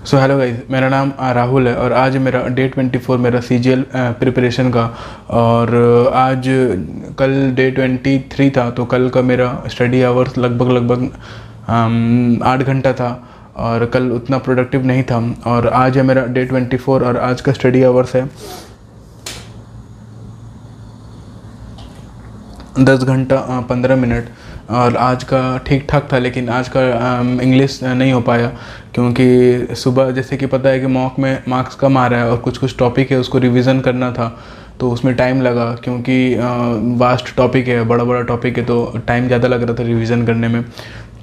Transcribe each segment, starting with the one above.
So hello guys, मेरा नाम राहुल है और आज मेरा डे 24 मेरा CGL प्रिपरेशन का। और आज कल डे 23 था, तो कल का मेरा स्टडी आवर्स लगभग 8 घंटा था और कल उतना प्रोडक्टिव नहीं था। और आज है मेरा डे 24 और आज का स्टडी आवर्स है 10 घंटा 15 मिनट। और आज का ठीक ठाक था, लेकिन आज का इंग्लिश नहीं हो पाया क्योंकि सुबह जैसे कि पता है कि मॉक में मार्क्स कम आ रहा है और कुछ टॉपिक है उसको रिवीजन करना था, तो उसमें टाइम लगा क्योंकि वास्ट टॉपिक है, बड़ा टॉपिक है, तो टाइम ज़्यादा लग रहा था रिवीजन करने में।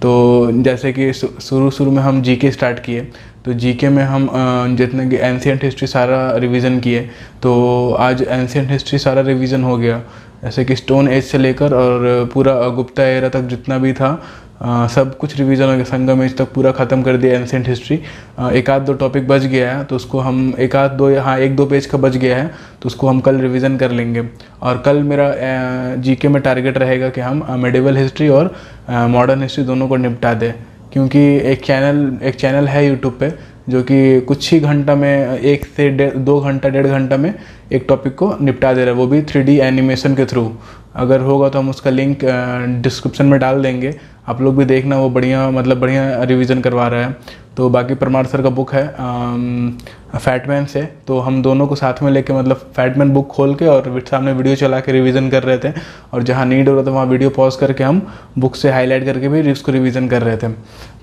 तो जैसे कि शुरू में हम जीके स्टार्ट किए, तो जीके में हम जितने कि एंशिएंट हिस्ट्री सारा रिवीजन किए, तो आज एंशिएंट हिस्ट्री सारा रिवीजन हो गया। जैसे कि स्टोन एज से लेकर और पूरा गुप्ता एरा तक जितना भी था सब कुछ रिवीजन हो गया। संगम एज तक पूरा ख़त्म कर दिया एंशिएंट हिस्ट्री। एक आध दो टॉपिक बच गया है, तो उसको हम एक दो पेज का बच गया है, तो उसको हम कल रिवीजन कर लेंगे। और कल मेरा जीके में टारगेट रहेगा कि हम मिडिवल हिस्ट्री और मॉडर्न हिस्ट्री दोनों को निपटा दें, क्योंकि एक चैनल है यूट्यूब पे जो कि कुछ ही घंटा में 1 से 2 घंटा 1.5 घंटा में एक टॉपिक को निपटा दे रहा है, वो भी 3D एनिमेशन के थ्रू। अगर होगा तो हम उसका लिंक डिस्क्रिप्शन में डाल देंगे, आप लोग भी देखना, वो बढ़िया रिवीजन करवा रहा है। तो बाकी परमार सर का बुक है फैटमैन से, तो हम दोनों को साथ में लेके फैटमैन बुक खोल के और सामने वीडियो चला के रिवीजन कर रहे थे, और जहाँ नीड हो रहा था वहाँ वीडियो पॉज करके हम बुक से हाईलाइट करके भी उसको रिवीजन कर रहे थे।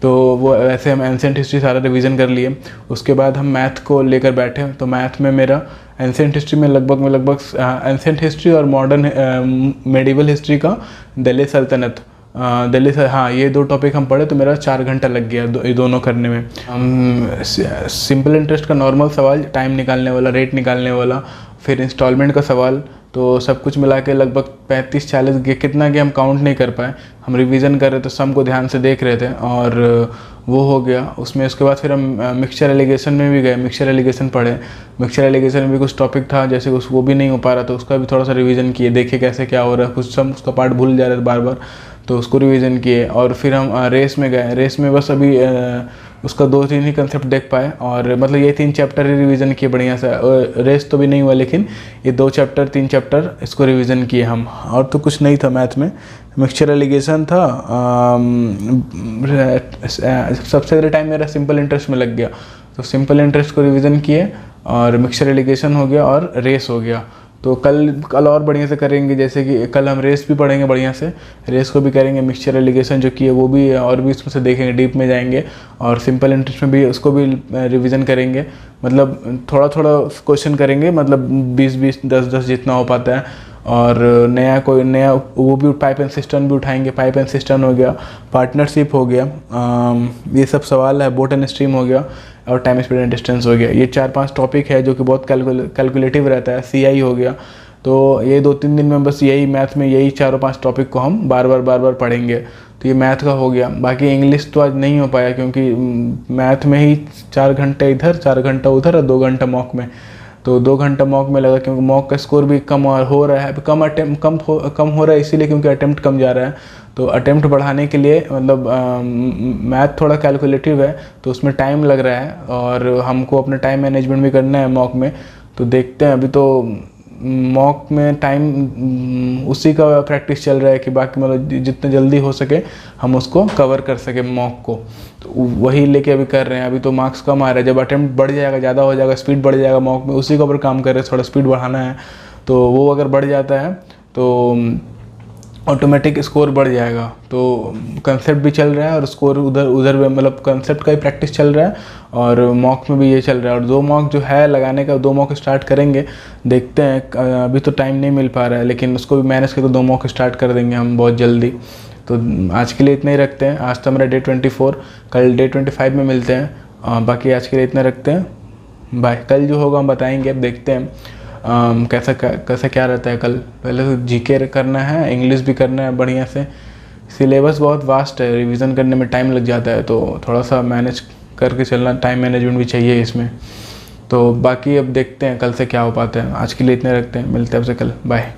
तो वो ऐसे हम एंशिएंट हिस्ट्री सारा रिवीजन कर लिए। उसके बाद हम मैथ को लेकर बैठे, तो मैथ में मेरा एंशिएंट हिस्ट्री में लगभग एंशिएंट हिस्ट्री और मॉडर्न मेडिवल हिस्ट्री का दिल्ली सल्तनत दिल्ली से, हाँ, ये 2 टॉपिक हम पढ़े, तो मेरा 4 घंटा लग गया ये दोनों करने में। सिंपल इंटरेस्ट का नॉर्मल सवाल, टाइम निकालने वाला, रेट निकालने वाला, फिर इंस्टॉलमेंट का सवाल, तो सब कुछ मिला के लगभग 35-40 कितना कि हम काउंट नहीं कर पाए। हम रिवीजन कर रहे थे, सम को ध्यान से देख रहे थे, और वो हो गया उसमें। उसके बाद फिर हम मिक्सचर एलिगेशन में भी गए, मिक्सचर एलिगेशन पढ़े। मिक्सचर एलिगेशन में भी कुछ टॉपिक था, जैसे वो भी नहीं हो पा रहा, तो उसका भी थोड़ा सा रिवीजन किए, देखे कैसे क्या हो रहा है। कुछ सम उसका पार्ट भूल जा रहे थे बार, तो उसको रिवीजन किए। और फिर हम रेस में गए। रेस में बस अभी उसका 2-3 ही कंसेप्ट देख पाए, और ये 3 चैप्टर ही रिवीजन किए बढ़िया से। रेस तो भी नहीं हुआ, लेकिन ये 2 चैप्टर 3 चैप्टर इसको रिवीजन किए हम, और तो कुछ नहीं था मैथ में। मिक्सचर एलिगेशन था। सबसे ज़्यादा टाइम मेरा सिंपल इंटरेस्ट में लग गया, तो सिंपल इंटरेस्ट को रिवीजन किए, और मिक्सचर एलिगेशन हो गया और रेस हो गया। तो कल और बढ़िया से करेंगे, जैसे कि कल हम रेस भी पढ़ेंगे बढ़िया से, रेस को भी करेंगे। मिक्सचर एलिगेशन जो किए वो भी, और भी इसमें से देखेंगे, डीप में जाएंगे, और सिंपल इंटरेस्ट में भी उसको भी रिवीजन करेंगे। थोड़ा क्वेश्चन करेंगे, 20-20 10-10 जितना हो पाता है। और नया वो भी पाइप एंड सिस्टम भी उठाएंगे। पाइप एंड सिस्टम हो गया, पार्टनरशिप हो गया, ये सब सवाल है, बोट एंड स्ट्रीम हो गया, और टाइम स्पीड एंड डिस्टेंस हो गया। ये 4-5 टॉपिक है जो कि बहुत कैलकुलेटिव रहता है। CI हो गया। तो ये 2-3 दिन में बस यही मैथ में यही 4-5 टॉपिक को हम बार पढ़ेंगे। तो ये मैथ का हो गया। बाकी इंग्लिश तो आज नहीं हो पाया, क्योंकि मैथ में ही 4 घंटे इधर 4 घंटा उधर और 2 घंटा मॉक में, तो 2 घंटा मॉक में लगा, क्योंकि मॉक का स्कोर भी कम हो रहा है, कम हो रहा है, इसीलिए क्योंकि अटेम्प्ट कम जा रहा है। तो अटेम्प्ट बढ़ाने के लिए मैथ थोड़ा कैलकुलेटिव है, तो उसमें टाइम लग रहा है, और हमको अपना टाइम मैनेजमेंट भी करना है मॉक में। तो देखते हैं, अभी तो मॉक में टाइम उसी का प्रैक्टिस चल रहा है कि बाकी जितना जल्दी हो सके हम उसको कवर कर सके मॉक को, तो वही लेके अभी कर रहे हैं। अभी तो मार्क्स कम आ रहा है, जब अटेम्प्ट बढ़ जाएगा, ज़्यादा हो जाएगा, स्पीड बढ़ जाएगा मॉक में, उसी के ऊपर काम कर रहे हैं। थोड़ा स्पीड बढ़ाना है, तो वो अगर बढ़ जाता है तो ऑटोमेटिक स्कोर बढ़ जाएगा। तो कंसेप्ट भी चल रहा है और स्कोर उधर कंसेप्ट का ही प्रैक्टिस चल रहा है, और मॉक में भी ये चल रहा है। और 2 मॉक जो है लगाने का, 2 मॉक स्टार्ट करेंगे, देखते हैं। अभी तो टाइम नहीं मिल पा रहा है, लेकिन उसको भी मैनेज करके 2 मॉक स्टार्ट कर देंगे हम बहुत जल्दी। तो आज के लिए इतना ही रखते हैं। आज तो मेरा डे 24, कल डे 25 में मिलते हैं। बाकी आज के लिए इतना रखते हैं, बाय। कल जो होगा हम बताएंगे, अब देखते हैं कैसा क्या रहता है कल। पहले तो जीके करना है, इंग्लिश भी करना है बढ़िया से। सिलेबस बहुत वास्ट है, रिवीजन करने में टाइम लग जाता है, तो थोड़ा सा मैनेज करके चलना, टाइम मैनेजमेंट भी चाहिए इसमें। तो बाकी अब देखते हैं कल से क्या हो पाता है। आज के लिए इतने रखते हैं, मिलते हैं आपसे कल, बाय।